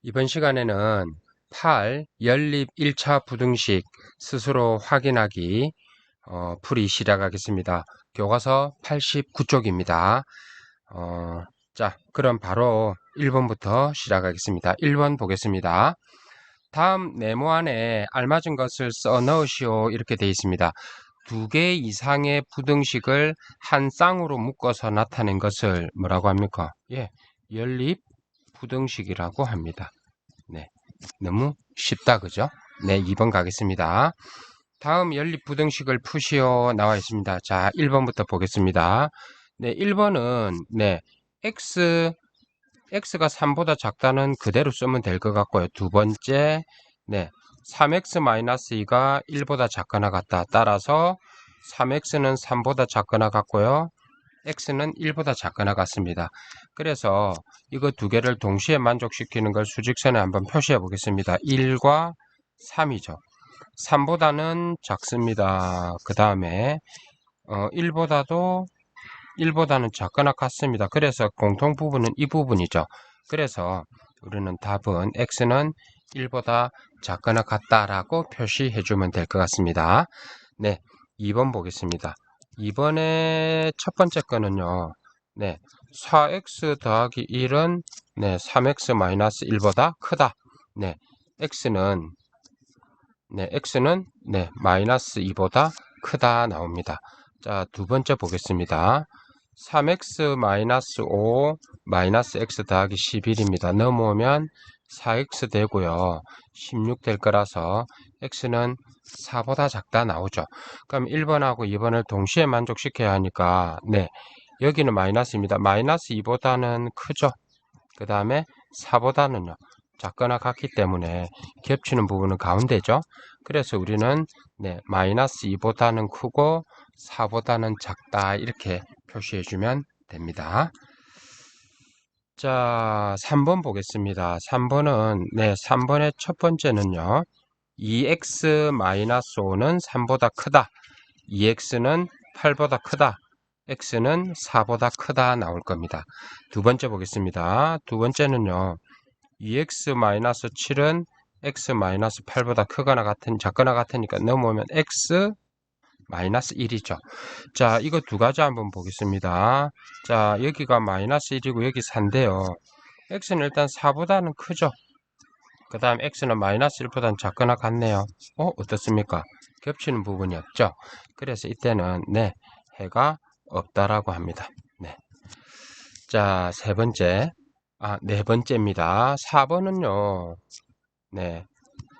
이번 시간에는 8. 연립 1차 부등식 스스로 확인하기 풀이 시작하겠습니다. 교과서 89쪽입니다. 자, 그럼 바로 1번부터 시작하겠습니다. 1번 보겠습니다. 다음 네모 안에 알맞은 것을 써 넣으시오 이렇게 되어 있습니다. 두 개 이상의 부등식을 한 쌍으로 묶어서 나타낸 것을 뭐라고 합니까? 예, 연립 부등식이라고 합니다. 네, 너무 쉽다 그죠? 네, 2번 가겠습니다. 다음 연립 부등식을 푸시오 나와 있습니다. 자, 1번부터 보겠습니다. 네, 1번은 네, x가 3보다 작다는 그대로 쓰면 될 것 같고요. 두 번째, 네, 3x-2가 1보다 작거나 같다. 따라서 3x는 3보다 작거나 같고요. x는 1보다 작거나 같습니다. 그래서 이거 두 개를 동시에 만족시키는 걸 수직선에 한번 표시해 보겠습니다. 1과 3이죠. 3보다는 작습니다. 그 다음에 1보다는 작거나 같습니다. 그래서 공통 부분은 이 부분이죠. 그래서 우리는 답은 x는 1보다 작거나 같다라고 표시해 주면 될 것 같습니다. 네, 2번 보겠습니다. 이번에 첫 번째 거는요. 네, 4x 더하기 1은 네, 3x-1보다 크다. 네, x는 마이너스 2보다 크다 나옵니다. 자, 두 번째 보겠습니다. 3x-5 마이너스 x 더하기 11입니다. 넘어오면 4x 되고요. 16 될 거라서 x는 4보다 작다 나오죠. 그럼 1번하고 2번을 동시에 만족시켜야 하니까 네, 여기는 마이너스입니다. 마이너스 2보다는 크죠. 그 다음에 4보다는요. 작거나 같기 때문에 겹치는 부분은 가운데죠. 그래서 우리는 네, 마이너스 2보다는 크고 4보다는 작다 이렇게 표시해 주면 됩니다. 자, 3번 보겠습니다. 3번은 네, 3번의 첫 번째는요. 2x-5는 3보다 크다. 2x는 8보다 크다. x는 4보다 크다 나올 겁니다. 두 번째 보겠습니다. 두 번째는요. 2x-7은 x-8보다 크거나 작거나 같으니까 넘어오면 x-1이죠. 자, 이거 두 가지 한번 보겠습니다. 자, 여기가 마이너스 1이고 여기 4인데요. x는 일단 4보다는 크죠. 그 다음 x는 마이너스 1보다는 작거나 같네요. 어떻습니까? 겹치는 부분이 없죠. 그래서 이때는 네, 해가 없다라고 합니다. 네. 자, 네 번째입니다. 4번은요. 네.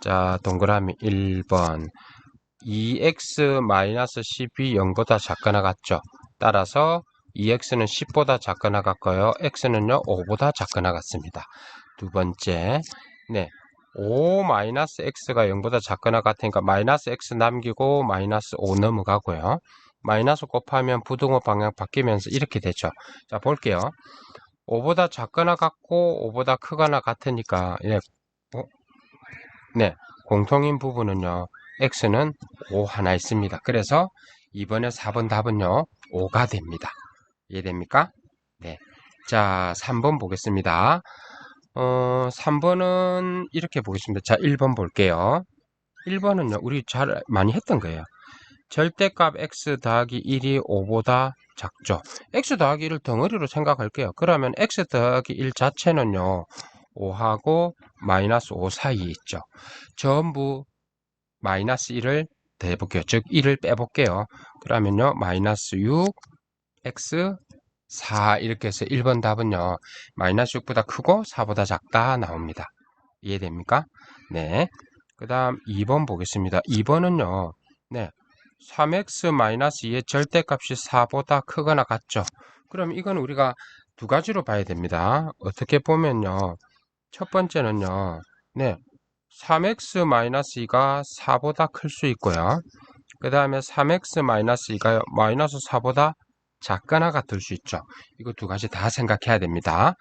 자, 동그라미 1번. 2x-10이 0보다 작거나 같죠. 따라서 2x는 10보다 작거나 같고요. x는요, 5보다 작거나 같습니다. 두 번째. 네. 5-x가 0보다 작거나 같으니까 마이너스 x 남기고 마이너스 5 넘어가고요. 마이너스 곱하면 부등호 방향 바뀌면서 이렇게 되죠. 자, 볼게요. 5보다 작거나 같고 5보다 크거나 같으니까 네, 공통인 부분은요. x는 5 하나 있습니다. 그래서 이번에 4번 답은요. 5가 됩니다. 이해됩니까? 네. 자, 3번 보겠습니다. 3번은 이렇게 보겠습니다. 자, 1번 볼게요. 1번은요. 우리 잘 많이 했던 거예요. 절대값 x 더하기 1이 5보다 작죠. x 더하기 1을 덩어리로 생각할게요. 그러면 x 더하기 1 자체는요. 5하고 마이너스 5 사이에 있죠. 전부 마이너스 1을 더해볼게요. 즉 1을 빼볼게요. 그러면요. 마이너스 6, x 4 이렇게 해서 1번 답은요. 마이너스 6보다 크고 4보다 작다 나옵니다. 이해됩니까? 네. 그 다음 2번 보겠습니다. 2번은요. 네. 3x-2의 절대값이 4보다 크거나 같죠. 그럼 이건 우리가 두 가지로 봐야 됩니다. 어떻게 보면요. 첫 번째는요. 네. 3x-2가 4보다 클 수 있고요. 그 다음에 3x-2가 마이너스 4보다 작거나 같을 수 있죠. 이거 두 가지 다 생각해야 됩니다.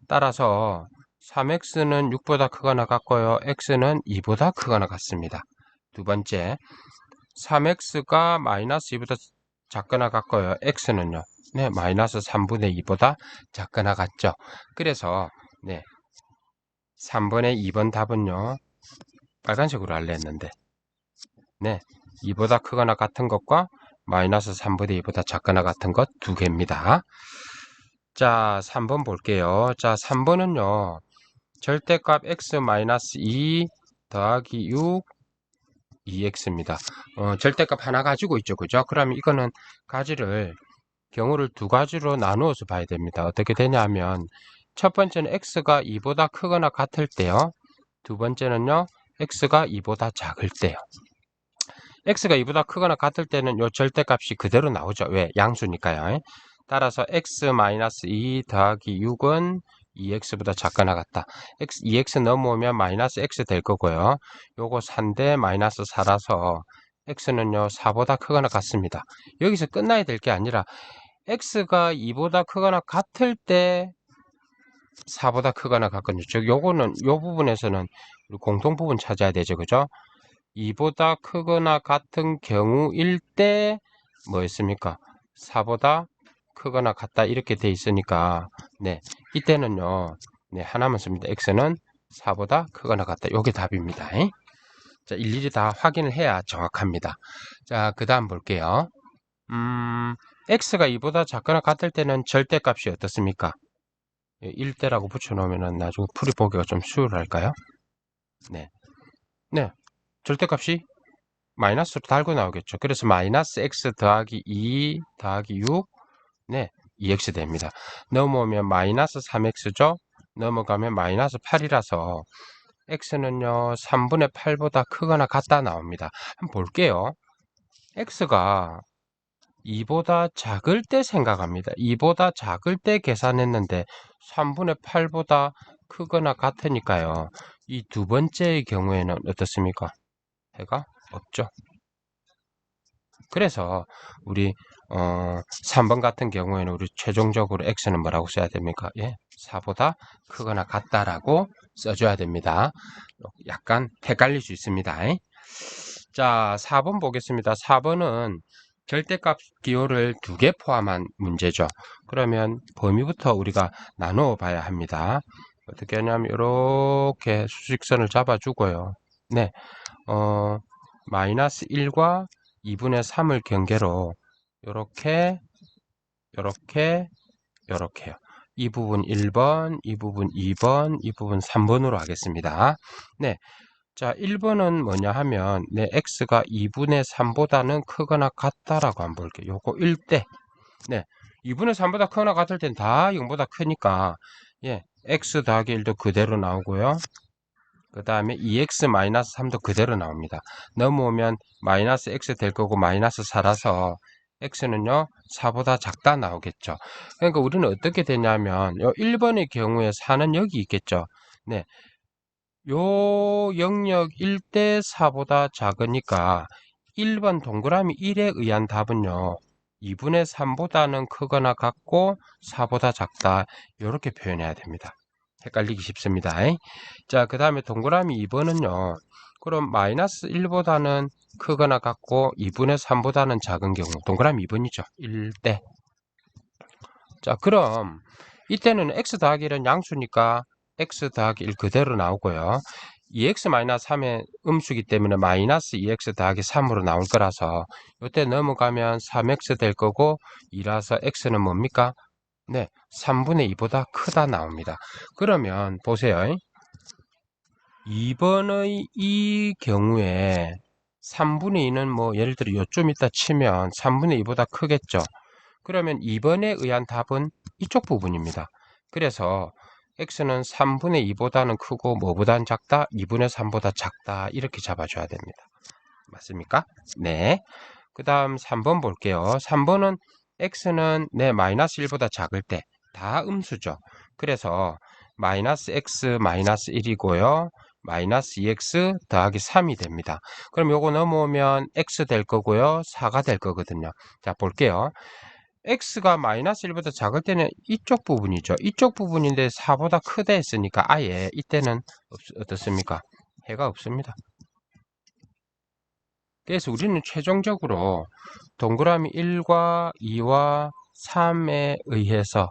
따라서 3x는 6보다 크거나 같고요. x는 2보다 크거나 같습니다. 두 번째, 3x가 마이너스 2보다 작거나 같고요. x는요. 네, 마이너스 3분의 2보다 작거나 같죠. 그래서 네, 3번의 2번 답은요. 빨간색으로 할래 했는데 네, 2보다 크거나 같은 것과 마이너스 3분의 2보다 작거나 같은 것 두 개입니다. 자, 3번 볼게요. 자, 3번은요. 절대값 x-2 더하기 6 2x입니다. 절대값 하나 가지고 있죠. 그죠? 그러면 이거는 가지를 경우를 두 가지로 나누어서 봐야 됩니다. 어떻게 되냐면 첫 번째는 x가 2보다 크거나 같을 때요. 두 번째는요. x가 2보다 작을 때요. x가 2보다 크거나 같을 때는 요 절대값이 그대로 나오죠. 왜? 양수니까요. 따라서 x-2 더하기 6은 2x보다 작거나 같다. 2x 넘어오면 마이너스 x 될 거고요. 요거 4인데 마이너스 4라서 x는요 4보다 크거나 같습니다. 여기서 끝나야 될 게 아니라 x가 2보다 크거나 같을 때 4보다 크거나 같거든요. 즉 요거는 요 부분에서는 공통 부분 찾아야 되죠. 그죠? 2보다 크거나 같은 경우일 때 뭐였습니까? 4보다 크거나 같다 이렇게 돼 있으니까 네 이때는요 네 하나만 씁니다. x는 4보다 크거나 같다. 요게 답입니다. 자 일일이 다 확인을 해야 정확합니다. 자 그 다음 볼게요. x가 2보다 작거나 같을 때는 절대값이 어떻습니까? 1대라고 붙여놓으면 나중에 풀이 보기가 좀 수월할까요? 네. 네. 절대값이 마이너스로 달고 나오겠죠. 그래서 마이너스 x 더하기 2 더하기 6, 네, 2x 됩니다. 넘어오면 마이너스 3x죠. 넘어가면 마이너스 8이라서 x는요 3분의 8보다 크거나 같다 나옵니다. 한번 볼게요. x가 2보다 작을 때 생각합니다. 2보다 작을 때 계산했는데 3분의 8보다 크거나 같으니까요. 이 두 번째의 경우에는 어떻습니까? 해가 없죠. 그래서 우리 3번 같은 경우에는 우리 최종적으로 x는 뭐라고 써야 됩니까? 예, 4보다 크거나 같다라고 써줘야 됩니다. 약간 헷갈릴 수 있습니다. 자, 4번 보겠습니다. 4번은 절대값 기호를 두 개 포함한 문제죠. 그러면 범위부터 우리가 나누어 봐야 합니다. 어떻게 하냐면 이렇게 수직선을 잡아주고요. 네, 마이너스 1과 2분의 3을 경계로 요렇게 요렇게요. 이 부분 1번, 이 부분 2번, 이 부분 3번으로 하겠습니다. 네. 자, 1번은 뭐냐 하면 네, x가 2분의 3보다는 크거나 같다라고 한번 볼게요. 요거 1대. 네. 2분의 3보다 크거나 같을 땐 다 0보다 크니까 예, x 더하기 1도 그대로 나오고요. 그 다음에 2x-3도 그대로 나옵니다. 넘어오면 마이너스 x 될 거고 마이너스 4라서 x는요 4보다 작다 나오겠죠. 그러니까 우리는 어떻게 되냐면 1번의 경우에 4는 여기 있겠죠. 네, 요 영역 1대 4보다 작으니까 1번 동그라미 1에 의한 답은요 2분의 3보다는 크거나 같고 4보다 작다 이렇게 표현해야 됩니다. 헷갈리기 쉽습니다. 자, 그 다음에 동그라미 2번은요. 그럼 마이너스 1보다는 크거나 같고 2분의 3보다는 작은 경우 동그라미 2번이죠. 1대. 자, 그럼 이때는 x 더하기 1은 양수니까 x 더하기 1 그대로 나오고요. 2x-3의 음수기 때문에 마이너스 2x 더하기 3으로 나올 거라서 이때 넘어가면 3x 될 거고 2라서 x는 뭡니까? 네, 3분의 2보다 크다 나옵니다. 그러면 보세요. 2번의 이 경우에 3분의 2는 뭐 예를 들어 요쯤 있다 치면 3분의 2보다 크겠죠. 그러면 2번에 의한 답은 이쪽 부분입니다. 그래서 x는 3분의 2보다는 크고 뭐보다는 작다? 2분의 3보다 작다. 이렇게 잡아줘야 됩니다. 맞습니까? 네. 그 다음 3번 볼게요. 3번은 x는 네 마이너스 1보다 작을 때 다 음수죠. 그래서 마이너스 x 마이너스 1이고요. 마이너스 2x 더하기 3이 됩니다. 그럼 요거 넘어오면 x 될 거고요. 4가 될 거거든요. 자 볼게요. x가 마이너스 1보다 작을 때는 이쪽 부분이죠. 이쪽 부분인데 4보다 크다 했으니까 아예 이때는 어떻습니까? 해가 없습니다. 그래서 우리는 최종적으로 동그라미 1과 2와 3에 의해서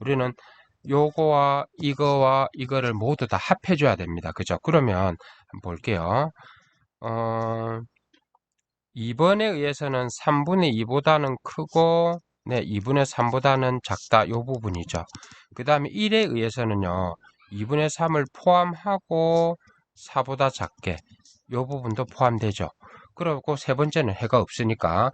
우리는 요거와 이거와 이거를 모두 다 합해줘야 됩니다. 그죠? 그러면 한번 볼게요. 2번에 의해서는 3분의 2보다는 크고, 네, 2분의 3보다는 작다. 요 부분이죠. 그 다음에 1에 의해서는요, 2분의 3을 포함하고 4보다 작게. 요 부분도 포함되죠. 그리고 세 번째는 해가 없으니까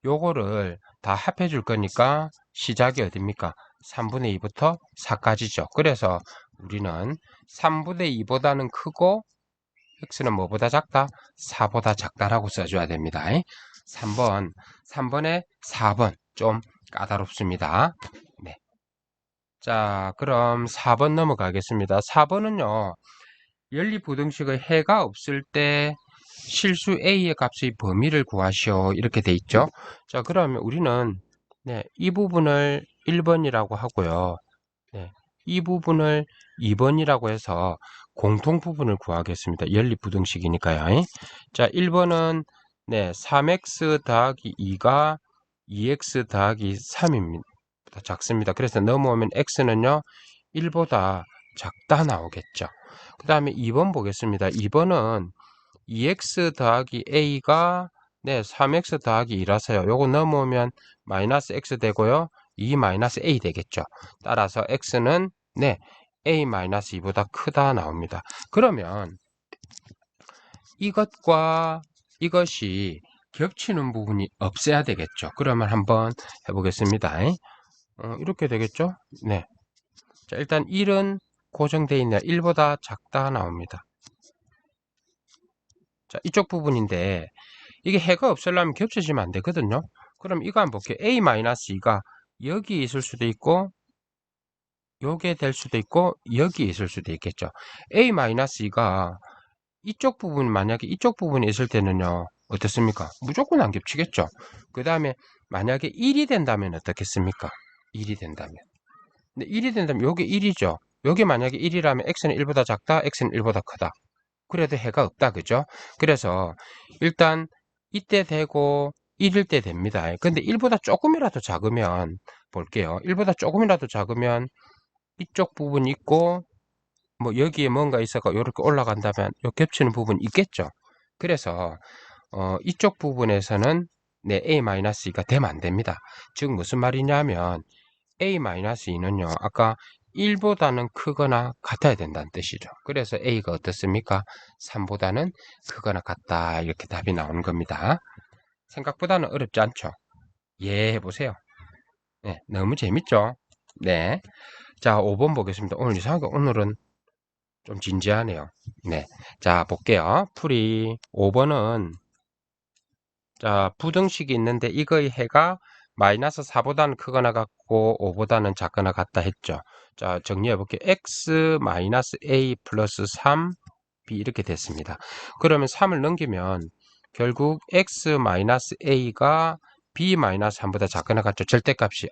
요거를 다 합해 줄 거니까 시작이 어딥니까? 3분의 2부터 4까지죠. 그래서 우리는 3분의 2보다는 크고 x는 뭐보다 작다? 4보다 작다라고 써줘야 됩니다. 3번에 4번 좀 까다롭습니다. 네. 자, 그럼 4번 넘어가겠습니다. 4번은요. 연립부등식의 해가 없을 때 실수 a의 값의 범위를 구하시오. 이렇게 돼 있죠. 자, 그러면 우리는 네, 이 부분을 1번이라고 하고요. 네, 이 부분을 2번이라고 해서 공통 부분을 구하겠습니다. 연립부등식이니까요. 자, 1번은 네, 3x 더하기 2가 2x 더하기 3입니다. 작습니다. 그래서 넘어오면 x는요, 1보다 작다 나오겠죠. 그 다음에 2번 보겠습니다. 2번은 2x 더하기 a가 네, 3x 더하기 2라서요. 요거 넘어오면 마이너스 x 되고요. 2 마이너스 a 되겠죠. 따라서 x는 네, a 마이너스 2보다 크다 나옵니다. 그러면 이것과 이것이 겹치는 부분이 없어야 되겠죠. 그러면 한번 해보겠습니다. 이렇게 되겠죠. 네. 자, 일단 1은 고정되어 있네요. 1보다 작다 나옵니다. 자, 이쪽 부분인데 이게 해가 없으려면 겹쳐지면 안 되거든요. 그럼 이거 한번 볼게요. a-2가 여기 있을 수도 있고 요게 될 수도 있고 여기 있을 수도 있겠죠. a-2가 이쪽 부분 만약에 이쪽 부분에 있을 때는요. 어떻습니까? 무조건 안 겹치겠죠. 그 다음에 만약에 1이 된다면 어떻겠습니까? 1이 된다면. 근데 1이 된다면 요게 1이죠. 요게 만약에 1이라면 x는 1보다 작다, x는 1보다 크다. 그래도 해가 없다. 그죠? 그래서 일단 이때 되고 1일 때 됩니다. 근데 1보다 조금이라도 작으면 볼게요. 1보다 조금이라도 작으면 이쪽 부분이 있고 뭐 여기에 뭔가 있어가 이렇게 올라간다면 요 겹치는 부분이 있겠죠. 그래서 이쪽 부분에서는 네, a-2가 되면 안 됩니다. 즉 무슨 말이냐면 a-2는요. 아까 1보다는 크거나 같아야 된다는 뜻이죠. 그래서 a가 어떻습니까? 3보다는 크거나 같다. 이렇게 답이 나오는 겁니다. 생각보다는 어렵지 않죠? 예, 해보세요. 네, 너무 재밌죠? 네. 자, 5번 보겠습니다. 오늘 이상하게 오늘은 좀 진지하네요. 네. 자, 볼게요. 풀이 5번은 자, 부등식이 있는데 이거의 해가 마이너스 4보다는 크거나 같고 5보다는 작거나 같다 했죠. 자, 정리해 볼게요. x 마이너스 a 플러스 3 b 이렇게 됐습니다. 그러면 3을 넘기면 결국 x 마이너스 a가 b 마이너스 3보다 작거나 같죠. 절대값이.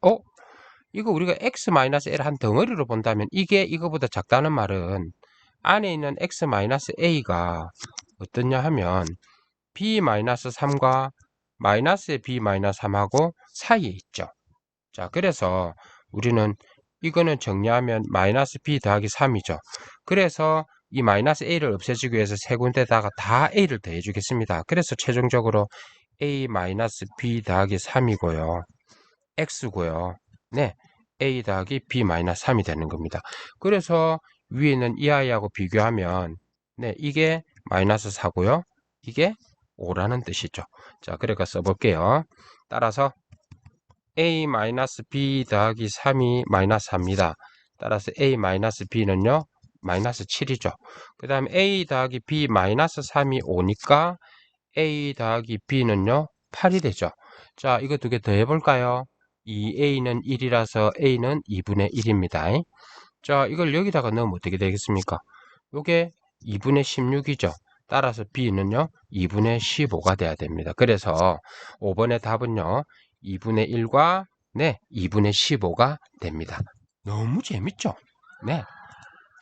이거 우리가 x 마이너스 a를 한 덩어리로 본다면 이게 이거보다 작다는 말은 안에 있는 x 마이너스 a가 어떻냐 하면 b 마이너스 3과 마이너스의 b 마이너스 3하고 사이에 있죠. 자, 그래서 우리는 이거는 정리하면 마이너스 b 더하기 3이죠. 그래서 이 마이너스 a를 없애주기 위해서 세 군데다가 다 a를 더해 주겠습니다. 그래서 최종적으로 a 마이너스 b 더하기 3이고요. x고요. 네, a 더하기 b 마이너스 3이 되는 겁니다. 그래서 위에 있는 이 아이하고 비교하면 네, 이게 마이너스 4고요. 이게 5라는 뜻이죠. 자, 그러니까 써볼게요. 따라서 a-b 더하기 3이 마이너스 4입니다. 따라서 a-b는요, 마이너스 7이죠. 그 다음에 a 더하기 b 마이너스 3이 5니까 a 더하기 b는요, 8이 되죠. 자, 이거 두 개 더 해볼까요? 2a는 1이라서 a는 2분의 1입니다. 자, 이걸 여기다가 넣으면 어떻게 되겠습니까? 요게 2분의 16이죠. 따라서 b는요 2분의 15가 돼야 됩니다. 그래서 5번의 답은요 2분의 1과 네 2분의 15가 됩니다. 너무 재밌죠? 네.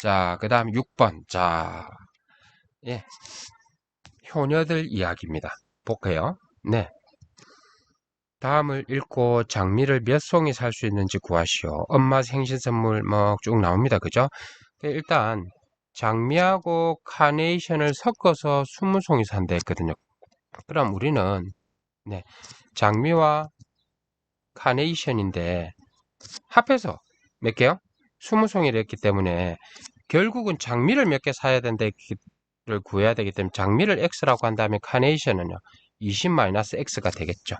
자, 그 다음 6번. 자, 예, 효녀들 이야기입니다. 볼게요. 네. 다음을 읽고 장미를 몇 송이 살 수 있는지 구하시오. 엄마 생신 선물 뭐 쭉 나옵니다. 그죠? 일단 장미하고 카네이션을 섞어서 20송이 산다 했거든요. 그럼 우리는 네, 장미와 카네이션인데 합해서 몇 개요? 20송이를 했기 때문에 결국은 장미를 몇 개 사야 된다를 구해야 되기 때문에 장미를 X라고 한다면 카네이션은요 20-X가 되겠죠.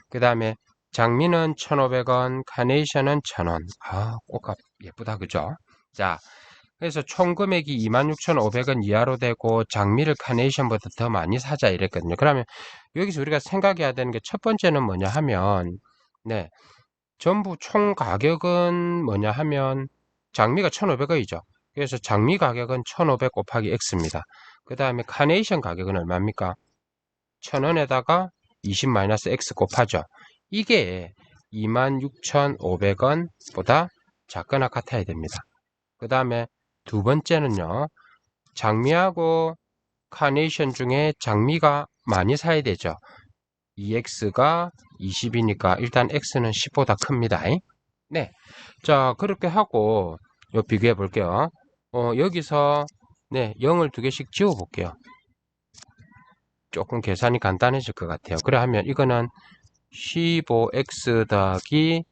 그 다음에 장미는 1,500원, 카네이션은 1,000원. 아, 꽃값 예쁘다, 그죠? 자, 그래서 총 금액이 26,500원 이하로 되고 장미를 카네이션보다 더 많이 사자 이랬거든요. 그러면 여기서 우리가 생각해야 되는 게 첫 번째는 뭐냐 하면 네, 전부 총 가격은 뭐냐 하면 장미가 1,500원이죠. 그래서 장미 가격은 1,500 곱하기 X입니다. 그 다음에 카네이션 가격은 얼마입니까? 1,000원에다가 20-X 곱하죠. 이게 26,500원보다 작거나 같아야 됩니다. 그 다음에 두 번째는요. 장미하고 카네이션 중에 장미가 많이 사야 되죠. 2X가 20이니까 일단 X는 10보다 큽니다. 네. 자, 그렇게 하고 비교해 볼게요. 여기서 네, 0을 두 개씩 지워 볼게요. 조금 계산이 간단해질 것 같아요. 그래 하면 이거는 15x 더하기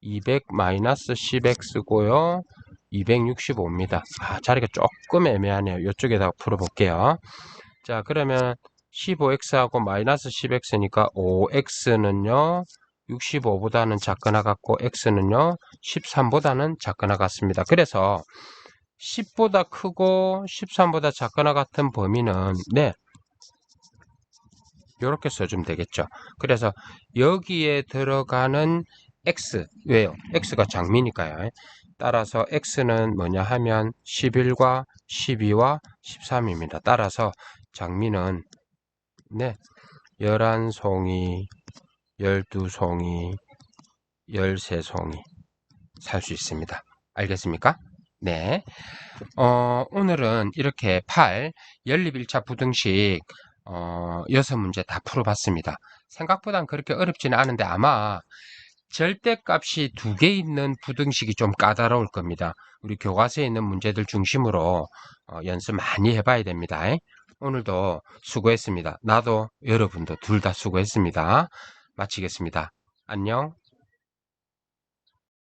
200-10x고요. 265입니다. 자리가 조금 애매하네요. 이쪽에다가 풀어볼게요. 자, 그러면 15x하고 마이너스 10x니까 5x는요. 65보다는 작거나 같고 x는요. 13보다는 작거나 같습니다. 그래서 10보다 크고 13보다 작거나 같은 범위는 네, 이렇게 써주면 되겠죠. 그래서 여기에 들어가는 x, 왜요? x가 장미니까요. 따라서 x는 뭐냐 하면 11과 12와 13입니다. 따라서 장미는 네, 11송이, 12송이, 13송이 살 수 있습니다. 알겠습니까? 네. 오늘은 이렇게 8 연립 1차 부등식 6문제 다 풀어봤습니다. 생각보단 그렇게 어렵지는 않은데 아마 절대값이 2개 있는 부등식이 좀 까다로울 겁니다. 우리 교과서에 있는 문제들 중심으로 연습 많이 해봐야 됩니다. 오늘도 수고했습니다. 나도 여러분도 둘 다 수고했습니다. 마치겠습니다. 안녕.